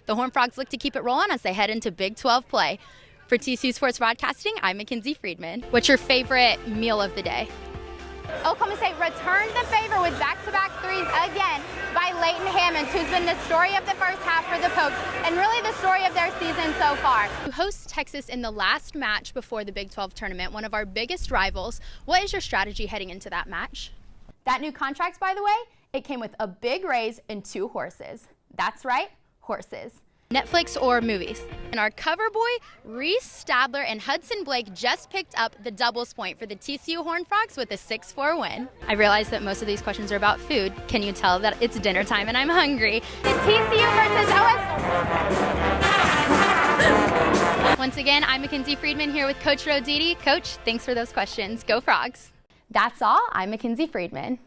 The Horned Frogs look to keep it rolling as they head into Big 12 play. For TCU Sports Broadcasting, I'm Mackenzie Friedman. What's your favorite meal of the day? Oklahoma State returned the favor with back-to-back threes again by Leighton Hammonds, who's been the story of the first half for the Pokes and really the story of their season so far. You host Texas in the last match before the Big 12 tournament, one of our biggest rivals. What is your strategy heading into that match? That new contract, by the way, it came with a big raise and 2 horses. That's right, horses. Netflix or movies? And our cover boy, Reese Stadler and Hudson Blake just picked up the doubles point for the TCU Horned Frogs with a 6-4 win. I realize that most of these questions are about food. Can you tell that it's dinner time and I'm hungry? It's TCU versus OS. Once again, I'm Mackenzie Friedman here with Coach Roditi. Coach, thanks for those questions. Go Frogs. That's all. I'm Mackenzie Friedman.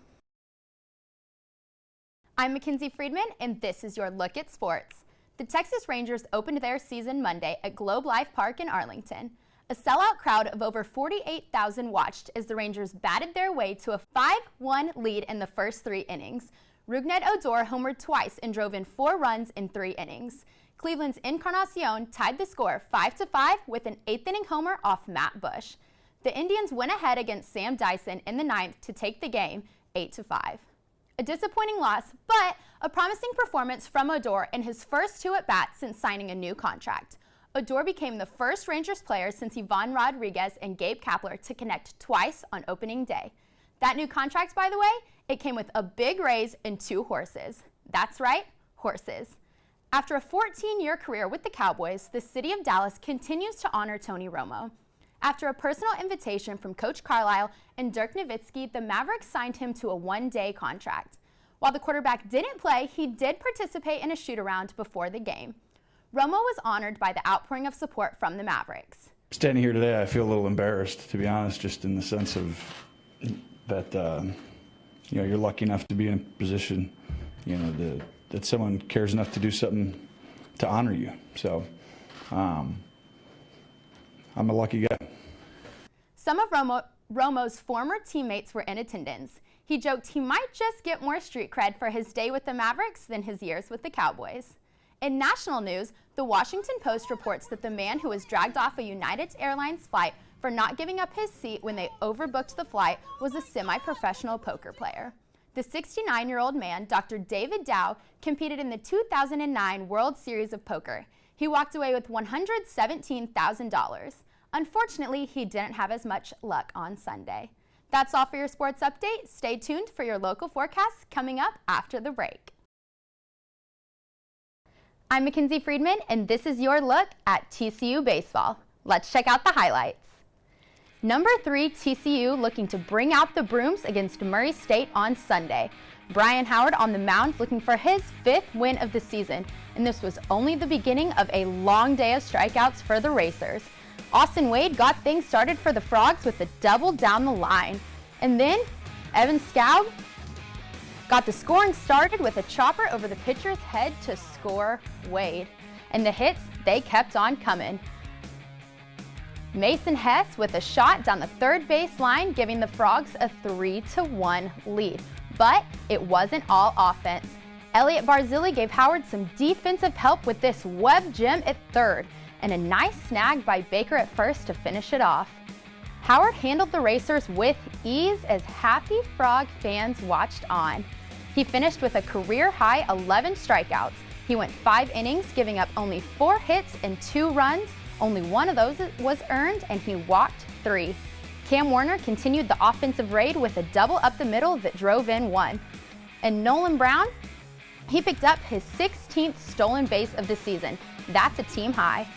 I'm Mackenzie Friedman, and this is your Look at Sports. The Texas Rangers opened their season Monday at Globe Life Park in Arlington. A sellout crowd of over 48,000 watched as the Rangers batted their way to a 5-1 lead in the first 3 innings. Rougned Odor homered twice and drove in 4 runs in 3 innings. Cleveland's Encarnacion tied the score 5-5 with an 8th-inning homer off Matt Bush. The Indians went ahead against Sam Dyson in the 9th to take the game 8-5. A disappointing loss, but a promising performance from Odor in his first 2 at-bats since signing a new contract. Odor became the first Rangers player since Ivan Rodriguez and Gabe Kapler to connect twice on opening day. That new contract, by the way, it came with a big raise and 2 horses. That's right, horses. After a 14-year career with the Cowboys, the city of Dallas continues to honor Tony Romo. After a personal invitation from Coach Carlisle and Dirk Nowitzki, the Mavericks signed him to a 1-day contract. While the quarterback didn't play, he did participate in a shoot-around before the game. Romo was honored by the outpouring of support from the Mavericks. Standing here today, I feel a little embarrassed, to be honest, just in the sense of that, you're lucky enough to be in a position, that someone cares enough to do something to honor you. So, I'm a lucky guy. Some of Romo's former teammates were in attendance. He joked he might just get more street cred for his day with the Mavericks than his years with the Cowboys. In national news, the Washington Post reports that the man who was dragged off a United Airlines flight for not giving up his seat when they overbooked the flight was a semi-professional poker player. The 69-year-old man, Dr. David Dow, competed in the 2009 World Series of Poker. He walked away with $117,000. Unfortunately, he didn't have as much luck on Sunday. That's all for your sports update. Stay tuned for your local forecasts coming up after the break. I'm Mackenzie Friedman, and this is your look at TCU baseball. Let's check out the highlights. Number 3, TCU looking to bring out the brooms against Murray State on Sunday. Brian Howard on the mound looking for his 5th win of the season, and this was only the beginning of a long day of strikeouts for the Racers. Austin Wade got things started for the Frogs with a double down the line. And then Evan Scoub got the scoring started with a chopper over the pitcher's head to score Wade. And the hits, they kept on coming. Mason Hess with a shot down the third base line, giving the Frogs a 3-1 lead. But it wasn't all offense. Elliot Barzilli gave Howard some defensive help with this web gem at third, and a nice snag by Baker at first to finish it off. Howard handled the Racers with ease as happy Frog fans watched on. He finished with a career-high 11 strikeouts. He went 5 innings, giving up only 4 hits and 2 runs. Only 1 of those was earned, and he walked 3. Cam Warner continued the offensive raid with a double up the middle that drove in 1. And Nolan Brown, he picked up his 16th stolen base of the season. That's a team high.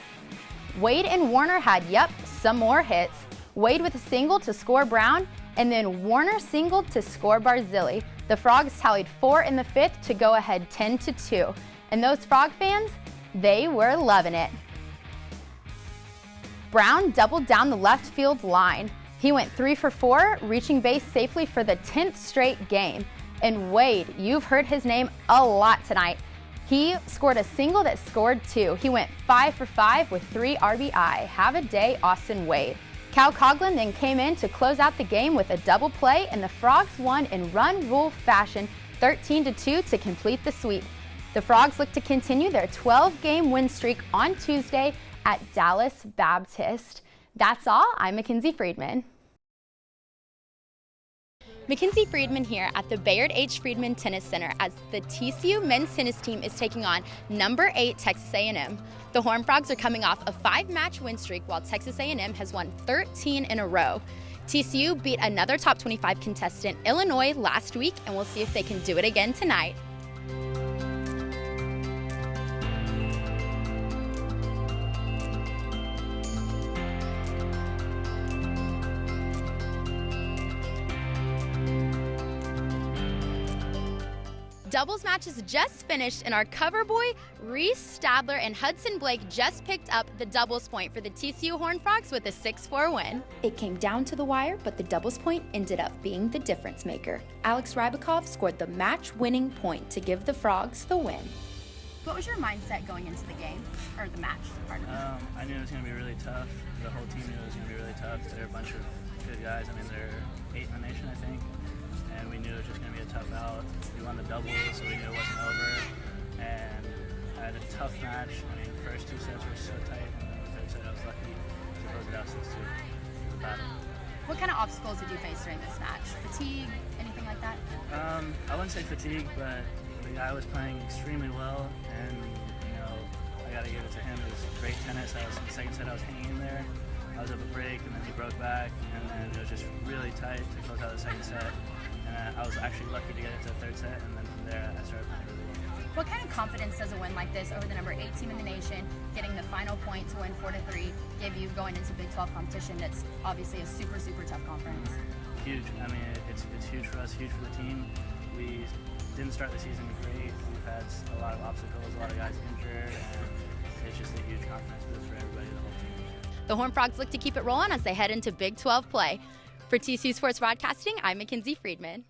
Wade and Warner had, some more hits. Wade with a single to score Brown, and then Warner singled to score Barzilli. The Frogs tallied 4 in the 5th to go ahead 10-2. And those Frog fans, they were loving it. Brown doubled down the left field line. He went 3 for 4, reaching base safely for the 10th straight game. And Wade, you've heard his name a lot tonight. He scored a single that scored 2. He went 5 for 5 with 3 RBI. Have a day, Austin Wade. Cal Coughlin then came in to close out the game with a double play, and the Frogs won in run rule fashion 13-2 to complete the sweep. The Frogs look to continue their 12-game win streak on Tuesday at Dallas Baptist. That's all. I'm Mackenzie Friedman. Mackenzie Friedman here at the Bayard H. Friedman Tennis Center as the TCU men's tennis team is taking on number 8 Texas A&M. The Horned Frogs are coming off a 5-match win streak while Texas A&M has won 13 in a row. TCU beat another top 25 contestant, Illinois, last week, and we'll see if they can do it again tonight. Doubles matches just finished, and our cover boy, Reese Stadler and Hudson Blake just picked up the doubles point for the TCU Horned Frogs with a 6-4 win. It came down to the wire, but the doubles point ended up being the difference maker. Alex Rybakov scored the match-winning point to give the Frogs the win. What was your mindset going into the game, or the match? I knew it was going to be really tough. The whole team knew it was going to be really tough. They're a bunch of good guys. I mean, they're 8 in the nation, I think. And we knew it was just going to be a tough out. We won the doubles, so we knew it wasn't over. And I had a tough match. I mean, the first 2 sets were so tight, and then the third set I was lucky to close it out 6-2. It was a battle. What kind of obstacles did you face during this match? Fatigue, anything like that? I wouldn't say fatigue, but the guy was playing extremely well, and I got to give it to him. It was great tennis. In the second set, I was hanging in there. I was up a break, and then he broke back, and then it was just really tight to close out the second set. And I was actually lucky to get it to the third set, and then from there I started playing really well. What kind of confidence does a win like this over the number 8 team in the nation, getting the final point to win 4-3, give you going into Big 12 competition that's obviously a super, super tough conference? Huge. I mean, it's huge for us, huge for the team. We didn't start the season great. We've had a lot of obstacles, a lot of guys injured, and it's just a huge confidence boost for everybody, the whole team. The Horned Frogs look to keep it rolling as they head into Big 12 play. For TCU Sports Broadcasting, I'm Mackenzie Friedman.